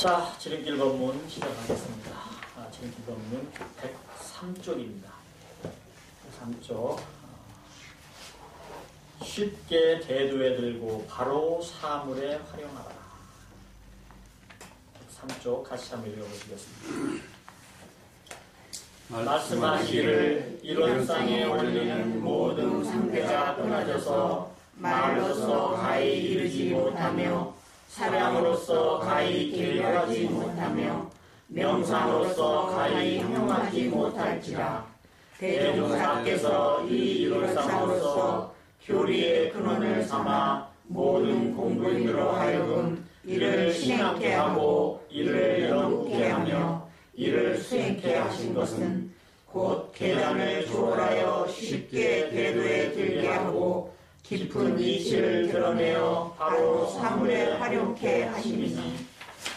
자, 지름길 법문 시작하겠습니다. 지름길 법문 103쪽입니다. 103쪽. 쉽게 대두에 들고 바로 사물에 활용하라. 103쪽 같이 한번 읽어보시겠습니다. 말씀하시기를 이론상에 올리는 모든 상대가 끊어져서 말로서 가히 이르지 못하며 사량으로서 가히 계획하지 못하며 명상으로서 가히 형용하지 못할지라. 대종사께서 이 이론상으로서 교리의 근원을 삼아 모든 공부인으로 하여금 이를 신앙케 하고 이를 영국케 하며 이를 수행케 하신 것은 곧 계단을 초월하여 쉽게 대도에 들게 하고 깊은 이치를 드러내어 바로 사물에 활용케 하심이니,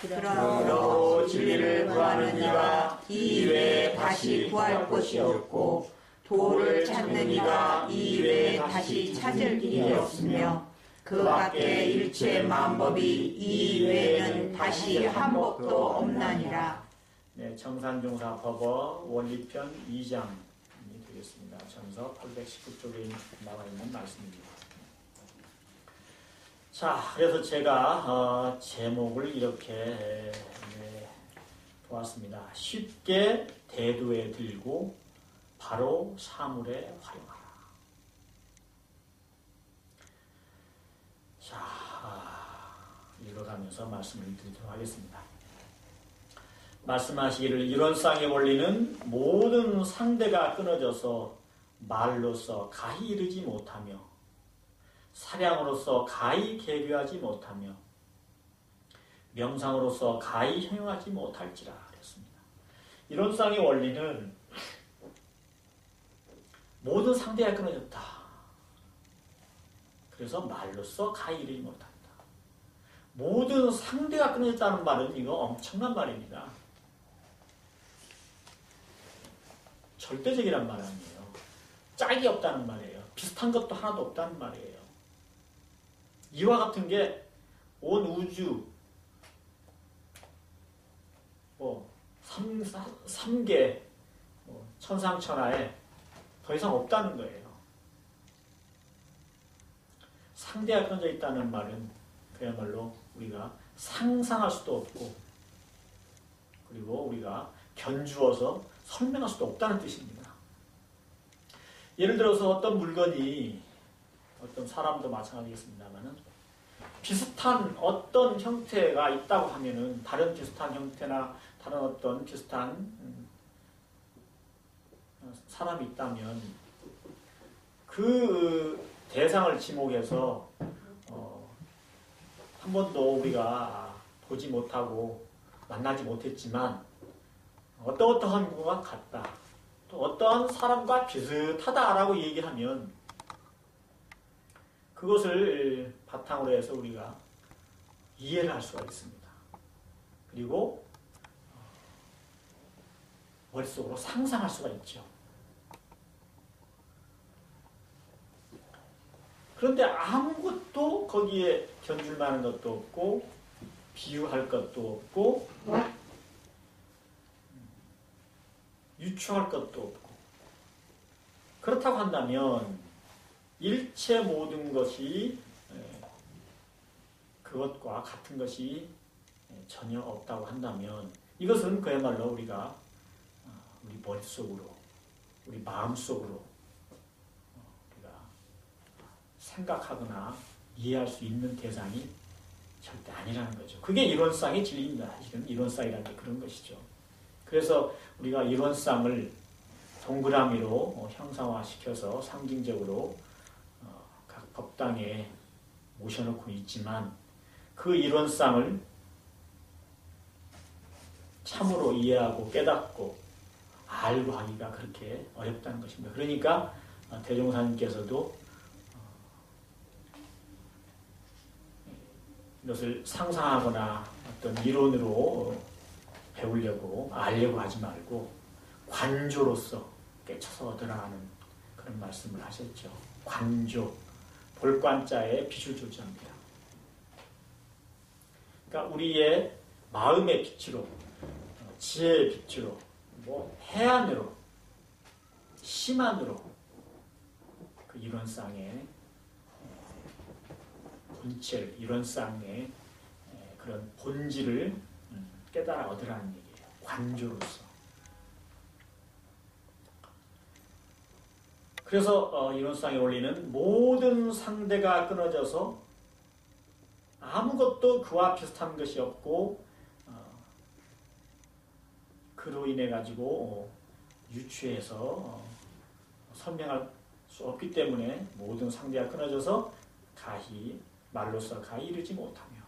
그러므로 진리를 구하는 이가 이 이외에 다시 구할 곳이 없고 도를 찾는 이가 이 이외에 다시 찾을 길이 없으며 그 밖에 일체 만법이 이 이외에는 다시 한 법도 없나니라. 네, 청산종사법어 원리편 2장이 되겠습니다. 전서 819쪽에 나와 있는 말씀입니다. 자, 그래서 제가 제목을 이렇게 보았습니다. 쉽게 대두에 들고 바로 사물에 활용하라. 자, 읽어가면서 말씀을 드리도록 하겠습니다. 말씀하시기를 이론상에 올리는 모든 상대가 끊어져서 말로서 가히 이르지 못하며 사량으로서 가히 계류하지 못하며 명상으로서 가히 형용하지 못할지라 그랬습니다. 이론상의 원리는 모든 상대가 끊어졌다. 그래서 말로서 가히 이르지 못한다. 모든 상대가 끊어졌다는 말은 이거 엄청난 말입니다. 절대적이란 말 아니에요. 짝이 없다는 말이에요. 비슷한 것도 하나도 없다는 말이에요. 이와 같은 게 온 우주, 삼계, 천상천하에 더 이상 없다는 거예요. 상대가 끊어져 있다는 말은 그야말로 우리가 상상할 수도 없고, 그리고 우리가 견주어서 설명할 수도 없다는 뜻입니다. 예를 들어서 어떤 물건이, 어떤 사람도 마찬가지겠습니다만은 비슷한 어떤 형태가 있다고 하면은 다른 비슷한 형태나 다른 어떤 비슷한 사람이 있다면 그 대상을 지목해서 한 번도 우리가 보지 못하고 만나지 못했지만 어떠한 것과 같다, 또 어떠한 사람과 비슷하다라고 얘기하면 그것을 바탕으로 해서 우리가 이해를 할 수가 있습니다. 그리고 머릿속으로 상상할 수가 있죠. 그런데 아무것도 거기에 견줄 만한 것도 없고 비유할 것도 없고 유추할 것도 없고, 그렇다고 한다면 일체 모든 것이 그것과 같은 것이 전혀 없다고 한다면 이것은 그야말로 우리가 우리 머릿속으로, 우리 마음속으로 우리가 생각하거나 이해할 수 있는 대상이 절대 아니라는 거죠. 그게 이론상의 진리입니다. 사실은 이론상이라는 게 그런 것이죠. 그래서 우리가 이론상을 동그라미로 형상화시켜서 상징적으로 각 법당에 모셔놓고 있지만 그 이론상을 참으로 이해하고 깨닫고 알고 하기가 그렇게 어렵다는 것입니다. 그러니까 대종사님께서도 이것을 상상하거나 어떤 이론으로 배우려고 알려고 하지 말고 관조로서 깨쳐서 얻으라는 그런 말씀을 하셨죠. 관조, 볼관자에 빛을 조지합니다. 그러니까 우리의 마음의 빛으로, 지혜의 빛으로, 뭐 해안으로, 심안으로 그 이론상의 본체를, 이론상의 그런 본질을 깨달아 얻으라는 얘기예요. 관조로서. 그래서 이론상의 원리는 모든 상대가 끊어져서 아무것도 그와 비슷한 것이 없고 그로 인해 가지고 유추해서 설명할 수 없기 때문에 모든 상대가 끊어져서 가히 말로서 가히 이르지 못하며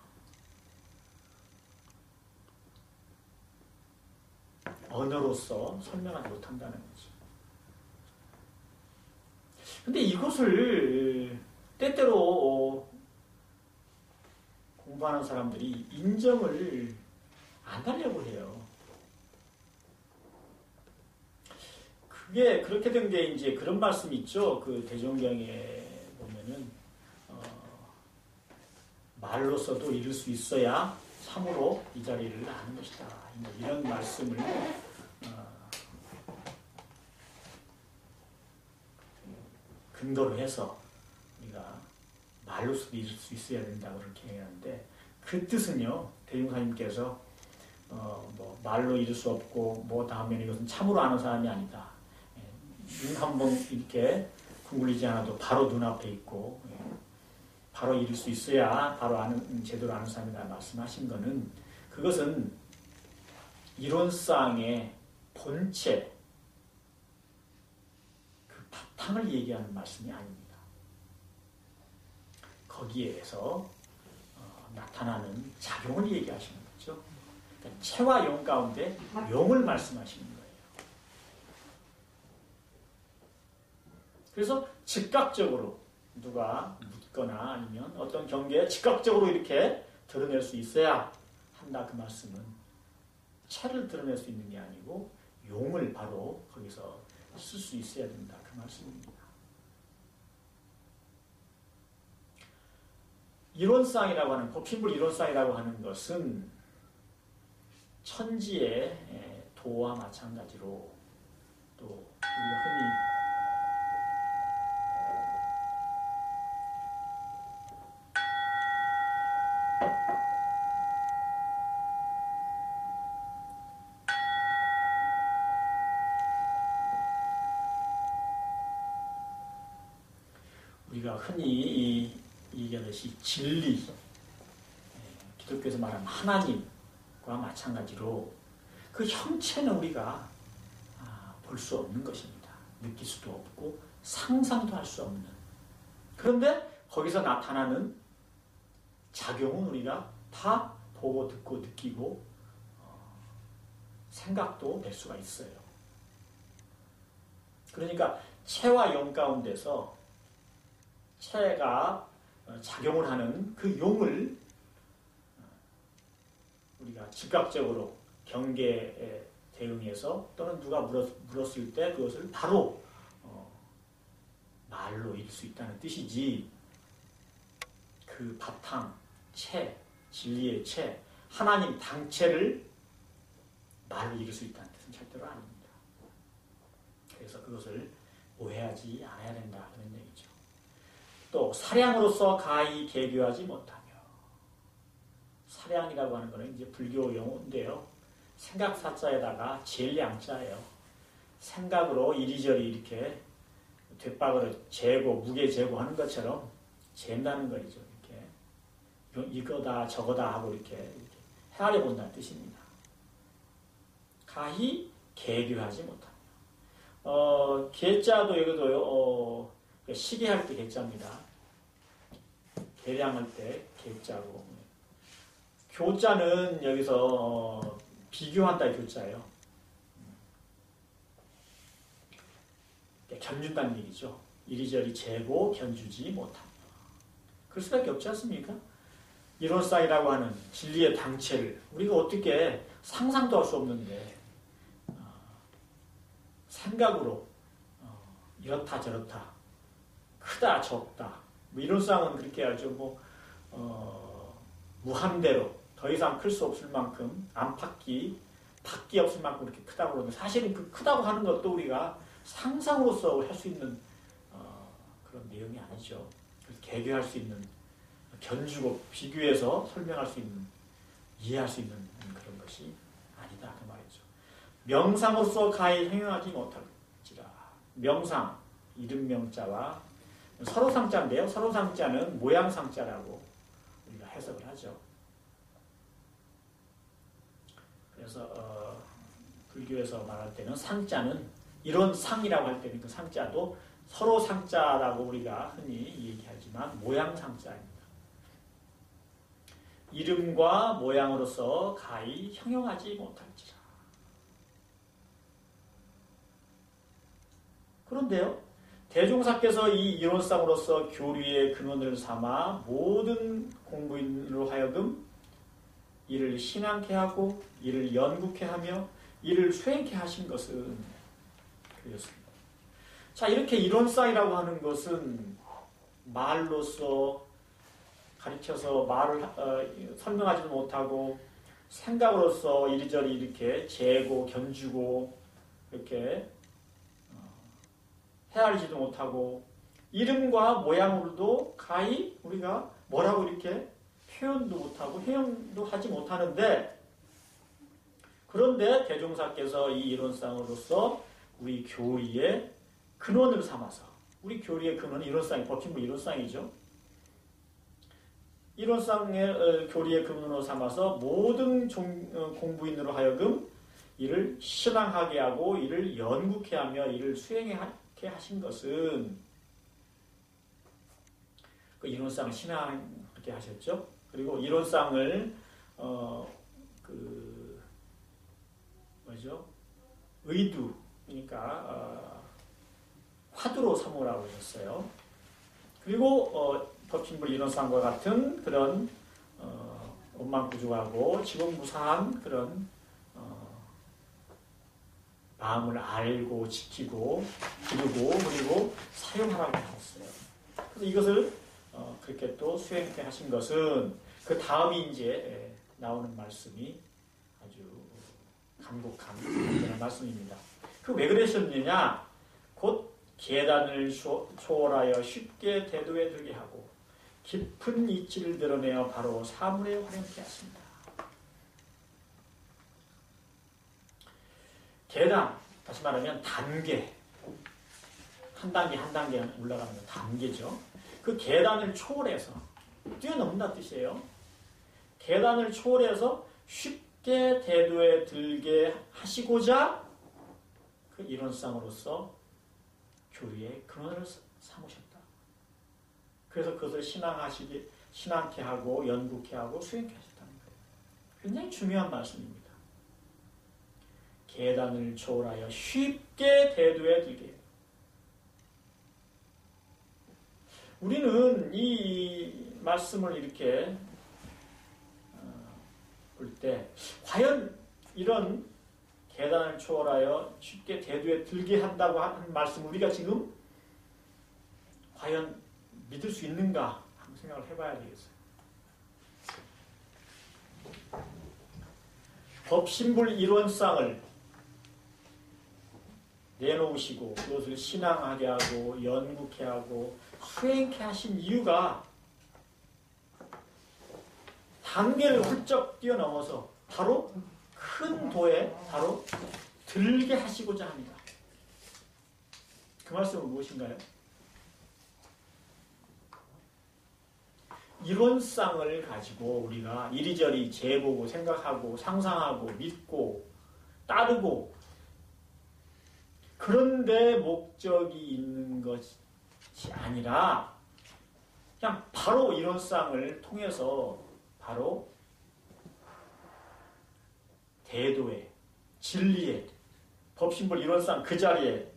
언어로서 설명하지 못한다는 거죠. 근데 이것을 때때로 공부하는 사람들이 인정을 안 하려고 해요. 그게 그렇게 된 게 이제 그런 말씀이 있죠. 그 대종경에 보면은 말로서도 이룰 수 있어야 참으로 이 자리를 아는 것이다. 이런 말씀을 근거로 해서 우리가 말로서도 이룰 수 있어야 된다고 그렇게 얘기하는데 그 뜻은요. 대종사님께서 뭐 말로 이룰 수 없고 뭐 다음에는 이것은 참으로 아는 사람이 아니다. 눈 한 번 이렇게 둥글리지 않아도 바로 눈앞에 있고 바로 이룰 수 있어야 바로 아는 제대로 아는 사람이다 말씀하신 거는 그것은 이론상의 본체 그 바탕을 얘기하는 말씀이 아닙니다. 거기에서 나타나는 작용을 얘기하시는 거죠. 그러니까 체와 용 가운데 용을 말씀하시는 거예요. 그래서 즉각적으로 누가 묻거나 아니면 어떤 경계에 즉각적으로 이렇게 드러낼 수 있어야 한다 그 말씀은 체를 드러낼 수 있는 게 아니고 용을 바로 거기서 쓸 수 있어야 된다 그 말씀입니다. 이론상이라고 하는 고핀불 이론상이라고 하는 것은 천지의 도와 마찬가지로 또 우리가 흔히 우리가 흔히 얘기하듯이 진리, 기독교에서 말하는 하나님과 마찬가지로 그 형체는 우리가 볼 수 없는 것입니다. 느낄 수도 없고 상상도 할 수 없는. 그런데 거기서 나타나는 작용은 우리가 다 보고 듣고 느끼고 생각도 낼 수가 있어요. 그러니까 체와 용 가운데서 체가 작용을 하는 그 용을 우리가 즉각적으로 경계에 대응해서 또는 누가 물었을 때 그것을 바로 말로 이룰 수 있다는 뜻이지 그 바탕, 체, 진리의 체, 하나님 당체를 말로 이룰 수 있다는 뜻은 절대로 아닙니다. 그래서 그것을 오해하지 않아야 된다 그런 얘기죠. 또 사량으로서 가히 계교하지 못하며 사량이라고 하는 것은 이제 불교 용어인데요. 생각 사자에다가 제일 양자예요. 생각으로 이리저리 이렇게 뒷박으로 재고 무게 재고하는 것처럼 잰다는 거죠. 이렇게 이거다 저거다 하고 이렇게 헤아려 본다는 뜻입니다. 가히 계교하지 못하며 계자도 여기도요. 시계할 때 계자입니다. 계량할 때 계자고 교자는 여기서 비교한다 교자예요. 견준다는 얘기죠. 이리저리 재고 견주지 못하며 그럴 수밖에 없지 않습니까? 이론상이라고 하는 진리의 당체를 우리가 어떻게 상상도 할 수 없는데 생각으로 이렇다 저렇다 크다 적다 뭐 이론상은 그렇게 하죠. 뭐 무한대로 더 이상 클 수 없을 만큼 밖이 없을 만큼 그렇게 크다고 그러는데 사실은 그 크다고 하는 것도 우리가 상상으로서 할 수 있는 그런 내용이 아니죠. 그래서 개교할 수 있는 견주고 비교해서 설명할 수 있는 이해할 수 있는 그런 것이 아니다 그 말이죠. 명상으로서 가히 행하지 못할지라. 명상 이름 명자와 서로 상자인데요. 서로 상자는 모양 상자라고 우리가 해석을 하죠. 그래서 불교에서 말할 때는 상자는 이런 상이라고 할 때는 그 상자도 서로 상자라고 우리가 흔히 얘기하지만 모양 상자입니다. 이름과 모양으로서 가히 형용하지 못할지라. 그런데요, 대종사께서 이 이론상으로서 교리의 근원을 삼아 모든 공부인으로 하여금 이를 신앙케 하고 이를 연구케 하며 이를 수행케 하신 것은 그렇습니다. 자, 이렇게 이론상이라고 하는 것은 말로서 가르쳐서 말을 설명하지도 못하고 생각으로서 이리저리 이렇게 재고 견주고 이렇게 헤아리지도 못하고 이름과 모양으로도 가히 우리가 뭐라고 이렇게 표현도 못하고 해명도 하지 못하는데, 그런데 대종사께서 이 이론상으로서 우리 교리의 근원을 삼아서, 우리 교리의 근원은 이론상이 법신부 이론상이죠. 이론상의 교리의 근원으로 삼아서 모든 공부인으로 하여금 이를 신앙하게 하고 이를 연구케 하며 이를 수행하게 하신 것은 그 이론상을 신앙하게 하셨죠. 그리고 이론상을 의두, 그러니까 화두로 삼으라고 하셨어요. 그리고 법신부 이론상과 같은 그런 원만구조하고 지공무사한 그런 마음을 알고 지키고 기르고 그리고 사용하라고 하셨어요. 그래서 이것을 그렇게 또 수행케 하신 것은 그 다음이 이제 나오는 말씀이 아주 간곡한 그런 말씀입니다. 그 왜 그러셨느냐? 곧 계단을 초월하여 쉽게 대도에 들게 하고 깊은 이치를 드러내어 바로 사물에 활용케 하십니다. 계단, 다시 말하면 단계, 한 단계 한 단계 올라가는 건 단계죠. 그 계단을 초월해서 뛰어넘는다 뜻이에요. 계단을 초월해서 쉽게 대도에 들게 하시고자 그 이론상으로서 교리의 근원을 삼으셨다. 그래서 그것을 신앙케 하고 연구케 하고 수행케 하셨다는 거예요. 굉장히 중요한 말씀입니다. 계단을 초월하여 쉽게 대도에 들게 해요. 우리는 이 말씀을 이렇게 볼 때 과연 이런 계단을 초월하여 쉽게 대도에 들게 한다고 하는 말씀 우리가 지금 과연 믿을 수 있는가 한번 생각을 해봐야 되겠어요. 법신불 이론상을 내놓으시고 그것을 신앙하게 하고 연구케 하고 수행케 하신 이유가 단계를 훌쩍 뛰어넘어서 바로 큰 도에 바로 들게 하시고자 합니다. 그 말씀은 무엇인가요? 이론상을 가지고 우리가 이리저리 재보고 생각하고 상상하고 믿고 따르고 그런데 목적이 있는 것이 아니라 그냥 바로 이론상을 통해서 바로 대도에 진리에 법신불 이론상 그 자리에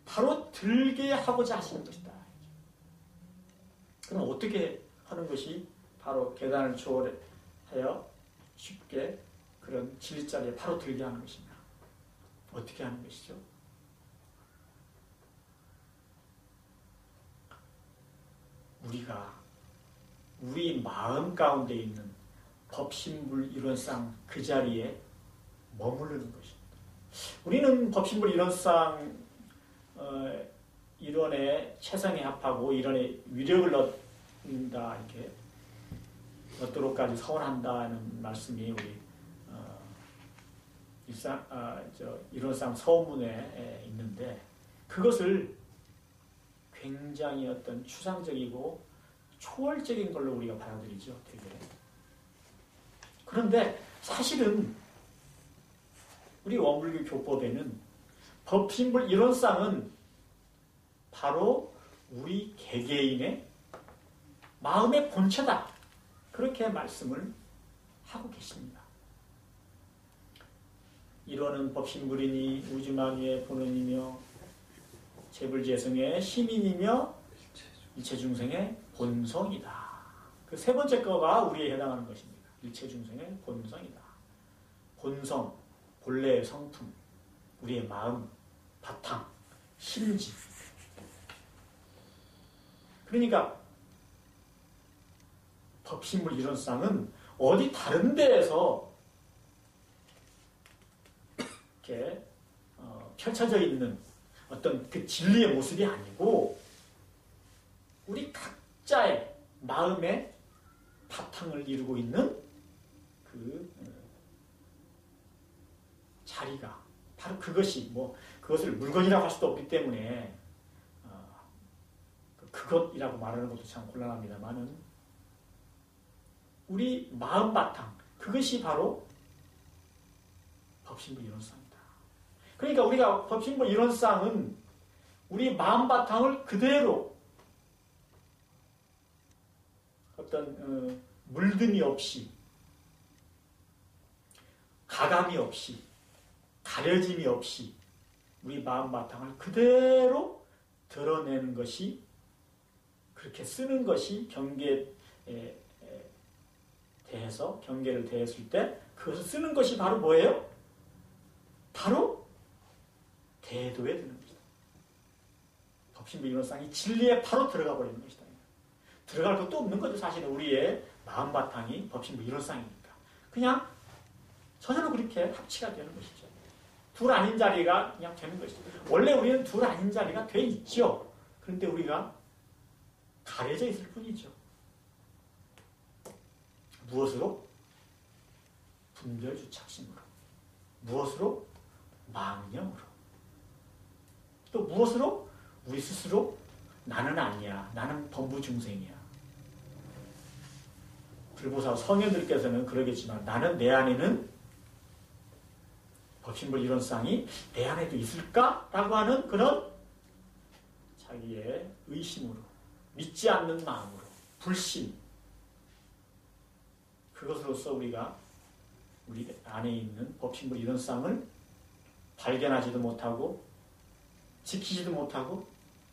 바로 들게 하고자 하시는 것이다. 그럼 어떻게 하는 것이 바로 계단을 초월하여 쉽게 그런 진리 자리에 바로 들게 하는 것이냐? 어떻게 하는 것이죠? 우리가 우리 마음 가운데 있는 법신불 이론상 그 자리에 머무르는 것입니다. 우리는 법신불 이론상 이론의 최상에 합하고 이론의 위력을 얻는다 이렇게 얻도록까지 서원한다는 말씀이 우리 이론상 서원문에 있는데 그것을 굉장히 어떤 추상적이고 초월적인 걸로 우리가 받아들이죠. 되게. 그런데 사실은 우리 원불교 교법에는 법신불 이론상은 바로 우리 개개인의 마음의 본체다. 그렇게 말씀을 하고 계십니다. 이론은 법신불이니 우주만유의 본원이며 재불재성의 시민이며 일체중생의 본성이다. 그 세 번째 거가 우리에 해당하는 것입니다. 일체중생의 본성이다. 본성, 본래의 성품, 우리의 마음, 바탕, 심지. 그러니까 법신불 이론상은 어디 다른 데에서 이렇게 펼쳐져 있는 어떤 그 진리의 모습이 아니고 우리 각자의 마음의 바탕을 이루고 있는 그 자리가 바로 그것이 그것을 물건이라고 할 수도 없기 때문에 그것이라고 말하는 것도 참 곤란합니다만은 우리 마음 바탕 그것이 바로 법신불 이론상이다. 그러니까 우리가 법신불 이론상은 우리 마음 바탕을 그대로 어떤 물듦이 없이 가감이 없이 가려짐이 없이 우리 마음 바탕을 그대로 드러내는 것이 그렇게 쓰는 것이 경계에 대해서 경계를 대했을 때 그것을 쓰는 것이 바로 뭐예요? 바로 대도에 드는 것이다. 법신불 이론상이 진리에 바로 들어가 버리는 것이다. 들어갈 것도 없는 거죠. 사실은 우리의 마음 바탕이 법신불 이론상이니까. 그냥 저절로 그렇게 합치가 되는 것이죠. 둘 아닌 자리가 그냥 되는 것이죠. 원래 우리는 둘 아닌 자리가 돼 있죠. 그런데 우리가 가려져 있을 뿐이죠. 무엇으로? 분별주착심으로. 무엇으로? 망념으로. 또 무엇으로? 우리 스스로 나는 아니야. 나는 범부중생이야. 불보사 성현들께서는 그러겠지만 나는 내 안에는 법신불 이론상이 내 안에도 있을까? 라고 하는 그런 자기의 의심으로 믿지 않는 마음으로 불신 그것으로서 우리가 우리 안에 있는 법신불 이론상을 발견하지도 못하고 지키지도 못하고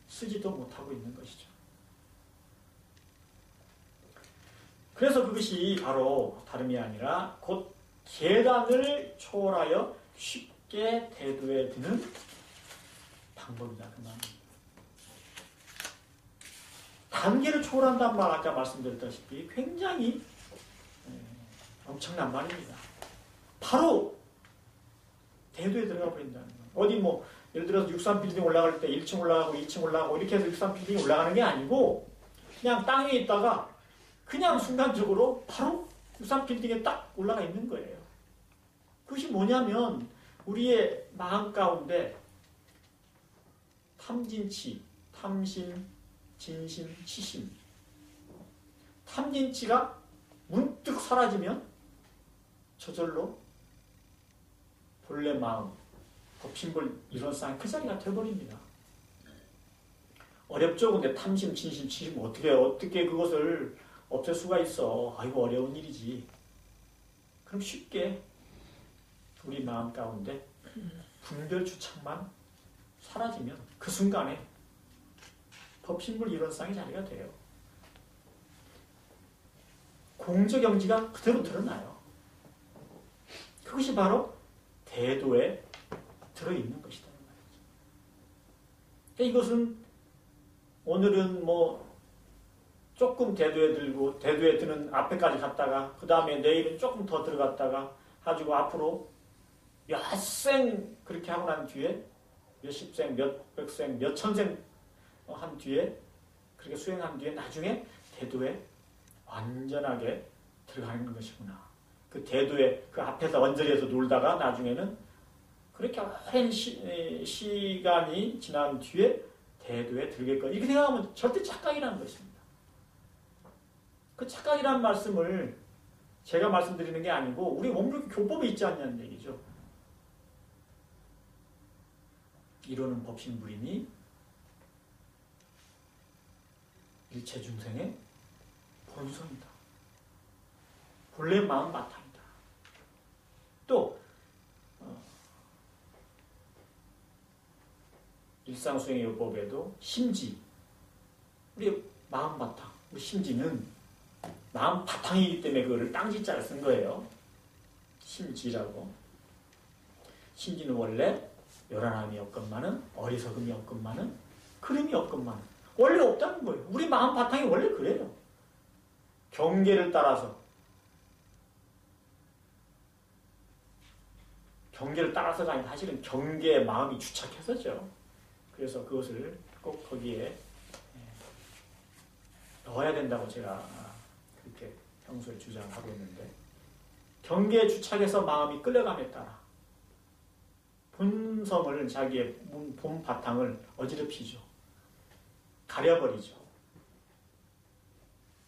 쓰지도 못하고 있는 것이죠. 그래서 그것이 바로 다름이 아니라 곧 계단을 초월하여 쉽게 대도에 드는 방법이다. 그 말입니다. 단계를 초월한다는 말 아까 말씀드렸다시피 굉장히 엄청난 말입니다. 바로 대도에 들어가 버린다는 거. 어디 예를 들어서 63빌딩 올라갈 때 1층 올라가고 2층 올라가고 이렇게 해서 63빌딩이 올라가는 게 아니고 그냥 땅에 있다가 그냥 순간적으로 바로 63빌딩에 딱 올라가 있는 거예요. 그것이 뭐냐면 우리의 마음 가운데 탐진치, 탐심, 진심, 치심 탐진치가 문득 사라지면 저절로 본래 마음 법신불 이론상 그 자리가 되어버립니다. 어렵죠. 근데 탐심, 진심, 치심 어떻게 그것을 없앨 수가 있어. 아이고 어려운 일이지. 그럼 쉽게 우리 마음 가운데 분별주착만 사라지면 그 순간에 법신불 이론상의 자리가 돼요. 공저경지가 그대로 드러나요. 그것이 바로 대도에 들어있는 것이다. 그러니까 이것은 오늘은 조금 대두에 들고 대두에 드는 앞에까지 갔다가 그 다음에 내일은 조금 더 들어갔다가 가지고 앞으로 몇 생 그렇게 하고 난 뒤에 몇십 생, 몇백 생, 몇천 생 한 뒤에 그렇게 수행한 뒤에 나중에 대두에 완전하게 들어가는 것이구나. 그 대두에 그 앞에서 언저리에서 놀다가 나중에는 그렇게 오랜 시간이 지난 뒤에 대두에 들겠거니 이렇게 생각하면 절대 착각이라는 것입니다. 그 착각이라는 말씀을 제가 말씀드리는 게 아니고 우리 원불교 교법에 있지 않냐는 얘기죠. 이로는 법신불이니 일체 중생의 본성이다. 본래 마음 바탕이다. 또 일상수행의 요법에도 심지 우리 마음 바탕 우리 심지는 마음 바탕이기 때문에 그거를 땅지자를 쓴 거예요. 심지라고. 심지는 원래 요란함이 없건만은 어리석음이 없건만은 그름이 없건만은 원래 없다는 거예요. 우리 마음 바탕이 원래 그래요. 경계를 따라서가 아니라 사실은 경계에 마음이 주착해서죠. 그래서 그것을 꼭 거기에 넣어야 된다고 제가 그렇게 평소에 주장하고 있는데 경계에 주착해서 마음이 끌려감에 따라 본성을 자기의 본 바탕을 어지럽히죠. 가려버리죠.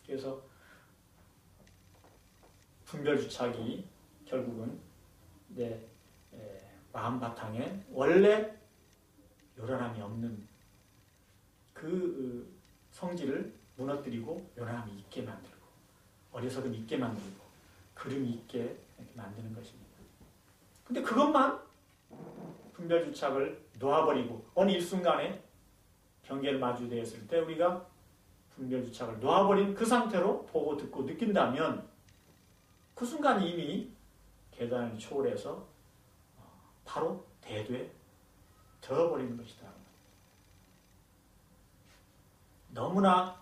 그래서 분별주착이 결국은 내 마음 바탕에 원래 요란함이 없는 그 성질을 무너뜨리고 요란함이 있게 만들고 어리석음이 있게 만들고 그름이 있게 이렇게 만드는 것입니다. 근데 그것만 분별주착을 놓아버리고 어느 일순간에 경계를 마주대었을 때 우리가 분별주착을 놓아버린 그 상태로 보고 듣고 느낀다면 그 순간 이미 계단을 초월해서 바로 대두에 들어버리는 것이다. 너무나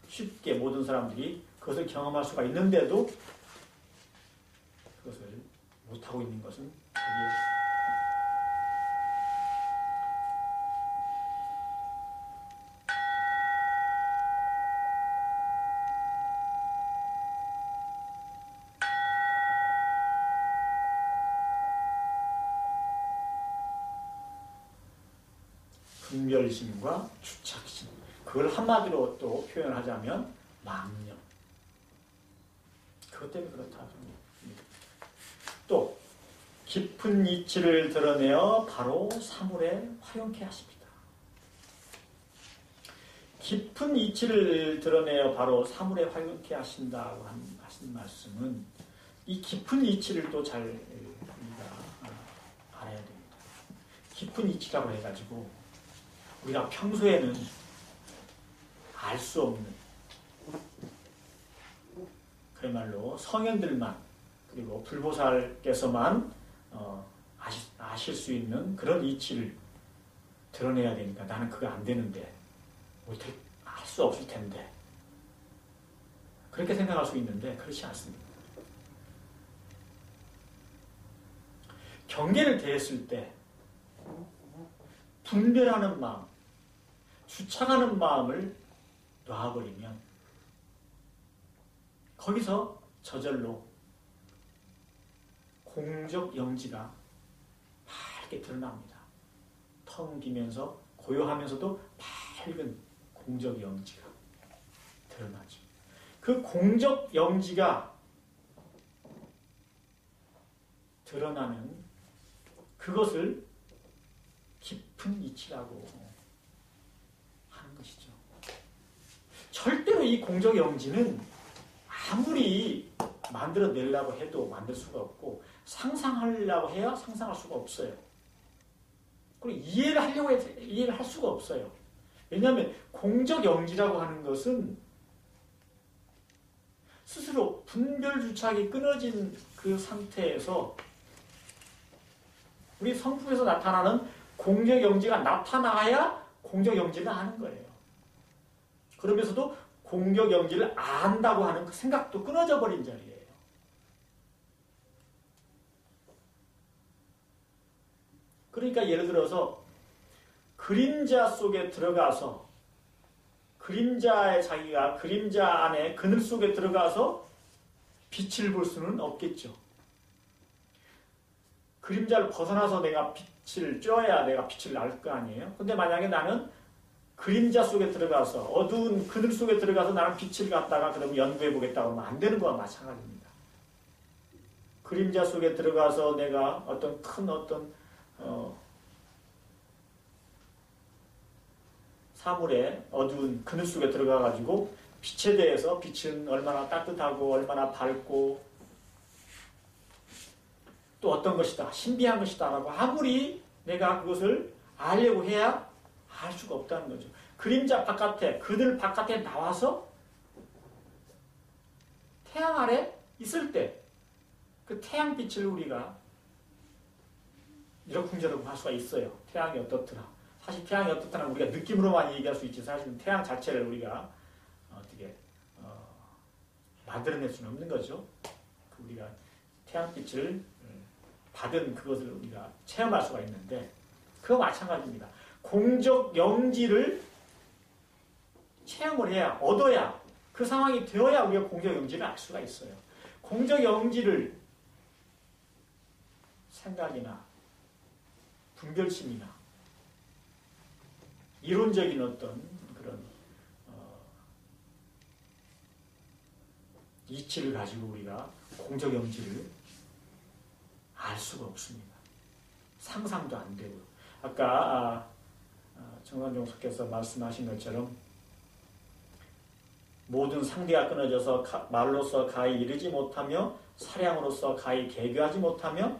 쉽게 모든 사람들이 그것을 경험할 수가 있는데도 그것을 못하고 있는 것은 거기에 분별심과 주착심. 그걸 한마디로 또 표현하자면 망념. 그것 때문에 그렇다. 또 깊은 이치를 드러내어 바로 사물에 활용케 하십니다. 깊은 이치를 드러내어 바로 사물에 활용케 하신다고 하신 말씀은 이 깊은 이치를 또 잘 우리가 알아야 됩니다. 깊은 이치라고 해가지고 우리가 평소에는 알 수 없는 그야말로 성현들만 그리고 불보살께서만 아실 수 있는 그런 이치를 드러내야 되니까 나는 그거 안 되는데 어떻게 알 수 없을 텐데 그렇게 생각할 수 있는데 그렇지 않습니다. 경계를 대했을 때 분별하는 마음, 주착하는 마음을 놔버리면 거기서 저절로 공적 영지가 밝게 드러납니다. 텅 비면서 고요하면서도 밝은 공적 영지가 드러나죠. 그 공적 영지가 드러나는 그것을 깊은 이치라고 하는 것이죠. 절대로 이 공적 영지는 아무리 만들어내려고 해도 만들 수가 없고 상상하려고 해야 상상할 수가 없어요. 그리고 이해를 하려고 해서 이해를 할 수가 없어요. 왜냐하면 공적 영지라고 하는 것은 스스로 분별주착이 끊어진 그 상태에서 우리 성품에서 나타나는 공적 영지가 나타나야 공적 영지를 하는 거예요. 그러면서도 공적 영지를 안다고 하는 그 생각도 끊어져 버린 자리예요. 그러니까 예를 들어서 그림자 속에 들어가서 그림자의 자기가 그림자 안에 그늘 속에 들어가서 빛을 볼 수는 없겠죠. 그림자를 벗어나서 내가 빛을 쬐어야 내가 빛을 날 거 아니에요. 근데 만약에 나는 그림자 속에 들어가서 어두운 그늘 속에 들어가서 나는 빛을 갖다가 그러면 연구해 보겠다고 하면 안 되는 거와 마찬가지입니다. 그림자 속에 들어가서 내가 어떤 큰 사물의 어두운 그늘 속에 들어가 가지고 빛에 대해서 빛은 얼마나 따뜻하고 얼마나 밝고 또 어떤 것이다, 신비한 것이다 라고 아무리 내가 그것을 알려고 해야 알 수가 없다는 거죠. 그림자 바깥에, 그들 바깥에 나와서 태양 아래 있을 때 그 태양빛을 우리가 이러쿵저러쿵 할 수가 있어요. 태양이 어떻더라. 사실 태양이 어떻다는 우리가 느낌으로만 얘기할 수 있지 사실은 태양 자체를 우리가 어떻게 만들어낼 수는 없는 거죠. 우리가 태양빛을 받은 그것을 우리가 체험할 수가 있는데 그거 마찬가지입니다. 공적 영지를 체험을 해야 얻어야 그 상황이 되어야 우리가 공적 영지를 알 수가 있어요. 공적 영지를 생각이나 분별심이나 이론적인 어떤 그런 이치를 가지고 우리가 공적 영지를 알 수가 없습니다. 상상도 안 되고요. 아까 정관종 석께서 말씀하신 것처럼 모든 상대가 끊어져서 말로서 가히 이르지 못하며 사량으로서 가히 개교하지 못하며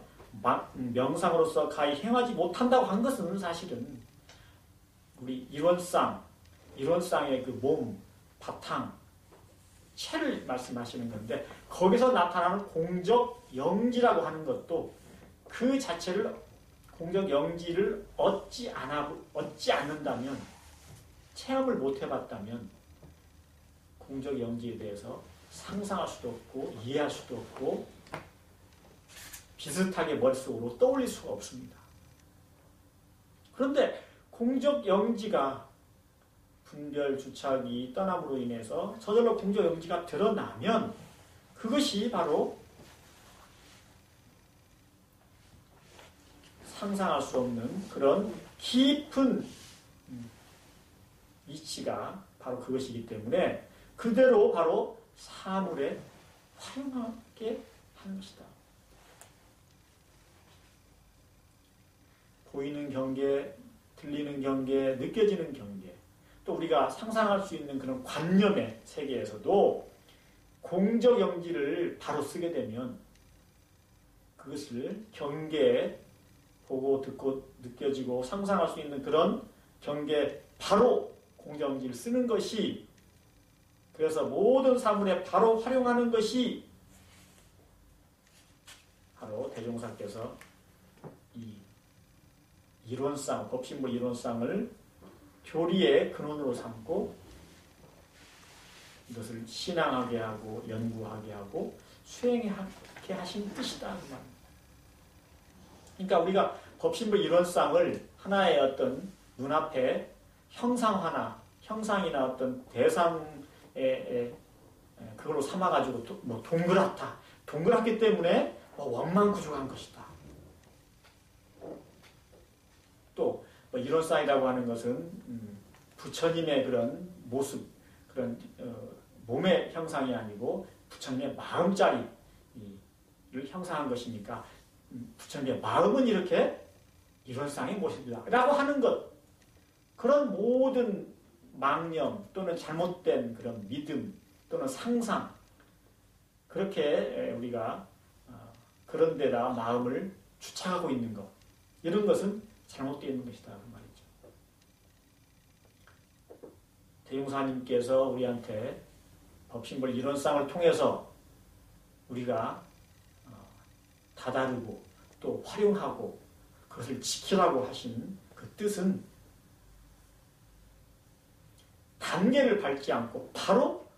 명상으로서 가히 행하지 못한다고 한 것은 사실은 우리 이론상의 그 몸, 바탕, 체를 말씀하시는 건데 거기서 나타나는 공적 영지라고 하는 것도 그 자체를 공적 영지를 얻지 않는다면 체험을 못 해봤다면 공적 영지에 대해서 상상할 수도 없고 이해할 수도 없고 비슷하게 머릿속으로 떠올릴 수가 없습니다. 그런데 공적 영지가 분별 주착이 떠남으로 인해서 저절로 공적 영지가 드러나면 그것이 바로 상상할 수 없는 그런 깊은 이치가 바로 그것이기 때문에 그대로 바로 사물에 활용하게 하는 것이다. 보이는 경계, 들리는 경계, 느껴지는 경계, 또 우리가 상상할 수 있는 그런 관념의 세계에서도 공적 영지를 바로 쓰게 되면 그것을 경계에 보고 듣고 느껴지고 상상할 수 있는 그런 경계에 바로 공적 영지를 쓰는 것이 그래서 모든 사물에 바로 활용하는 것이 바로 대종사께서 이 이론상, 법신부 이론상을 교리의 근원으로 삼고 이것을 신앙하게 하고 연구하게 하고 수행하게 하신 뜻이다. 그 말입니다. 그러니까 우리가 법신부 이론상을 하나의 어떤 눈앞에 형상이나 어떤 대상에 그걸로 삼아가지고 뭐 동그랗다. 동그랗기 때문에 원만구조한 것이다. 또 뭐 이론상이라고 하는 것은 부처님의 그런 모습, 그런 몸의 형상이 아니고 부처님의 마음자리를 형상한 것이니까 부처님의 마음은 이렇게 이론상의 모습이다 라고 하는 것, 그런 모든 망념 또는 잘못된 그런 믿음 또는 상상, 그렇게 우리가 그런 데다 마음을 주착하고 있는 것, 이런 것은 잘못되어 있는 것이다 그 말이죠. 대종사님께서 우리한테 법신불 이론상을 통해서 우리가 다다르고 또 활용하고 그것을 지키라고 하신 그 뜻은 단계를 밟지 않고 바로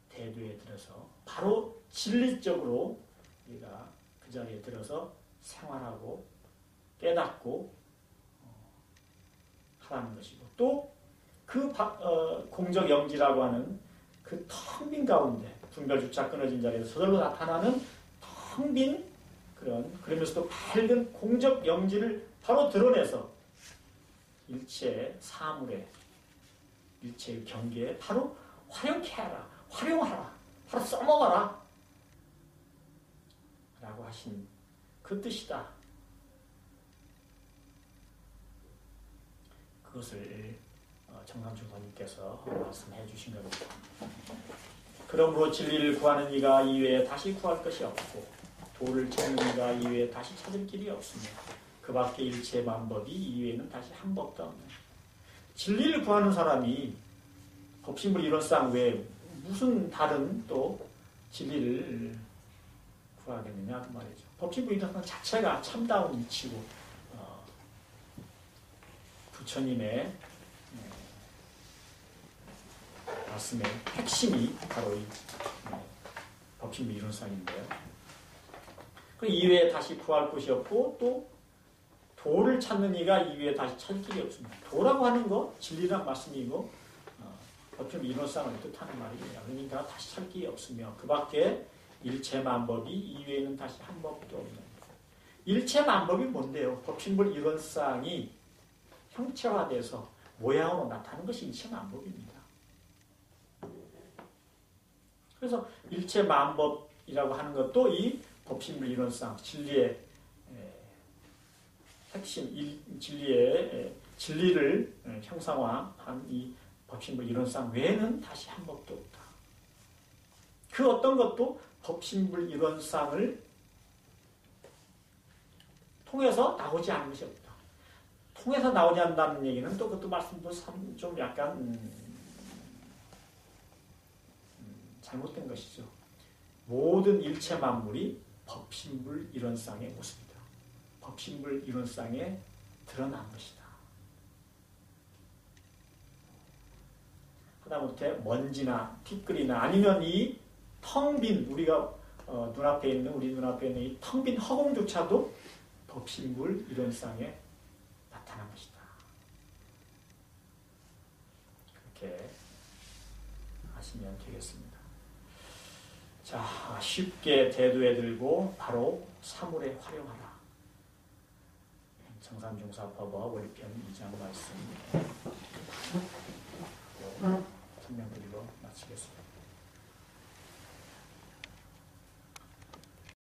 대도에 들어서 바로 진리적으로 우리가 그 자리에 들어서 생활하고 깨닫고 하라는 것이고 또 그 공적영지라고 하는 그 텅 빈 가운데 분별주차 끊어진 자리에서 서둘러 나타나는 텅 빈 그러면서도 밝은 공적영지를 바로 드러내서 일체 사물에 일체의 경계에 바로 활용케 하라. 활용하라. 바로 써먹어라. 라고 하신 그 뜻이다. 그것을 정삼중사님께서 말씀해 주신 겁니다. 그러므로 진리를 구하는 이가 이외에 다시 구할 것이 없고 도를 찾는 이가 이외에 다시 찾을 길이 없으며 그 밖에 일체 방법이 이외에는 다시 한 법도 없네. 진리를 구하는 사람이 법신불 이론상 외에 무슨 다른 또 진리를 구하겠느냐 그 말이죠. 법신불 이론상 자체가 참다운 이치고 부처님의 말씀의 핵심이 바로 이 법신불 이론상인데요. 그 이외에 다시 구할 곳이 없고 또 도를 찾는 이가 이외에 다시 찾을 길이 없습니다. 도라고 하는 거 진리란 말씀이고 법신불 이론상을 뜻하는 말입니다. 그러니까 다시 찾을 길이 없으며 그 밖에 일체만법이 이외에는 다시 한 법도 없는 일체만법이 뭔데요? 법신불 이론상이 형체화돼서 모양으로 나타나는 것이 일체만법입니다. 그래서 일체만법이라고 하는 것도 이 법신불 이론상 진리의 핵심, 진리를 형상화한 이 법신불 이론상 외에는 다시 한 법도 없다. 그 어떤 것도 법신불 이론상을 통해서 나오지 않는 것이 없다. 통해서 나오지 않는다는 얘기는 또 그것도 말씀도 좀 약간 잘못된 것이죠. 모든 일체 만물이 법신불 이론상의 모습이다. 법신불 이론상에 드러난 것이다. 하다못해 먼지나 티끌이나 아니면 이 텅 빈 우리가 우리 눈앞에 있는 이 텅 빈 허공조차도 법신불 이론상에 나타난 것이다. 그렇게 하시면 되겠습니다. 자, 쉽게 대두에 들고 바로 사물에 활용하라. 정삼중사법어 월편 2장 말씀 설명드리고 마치겠습니다.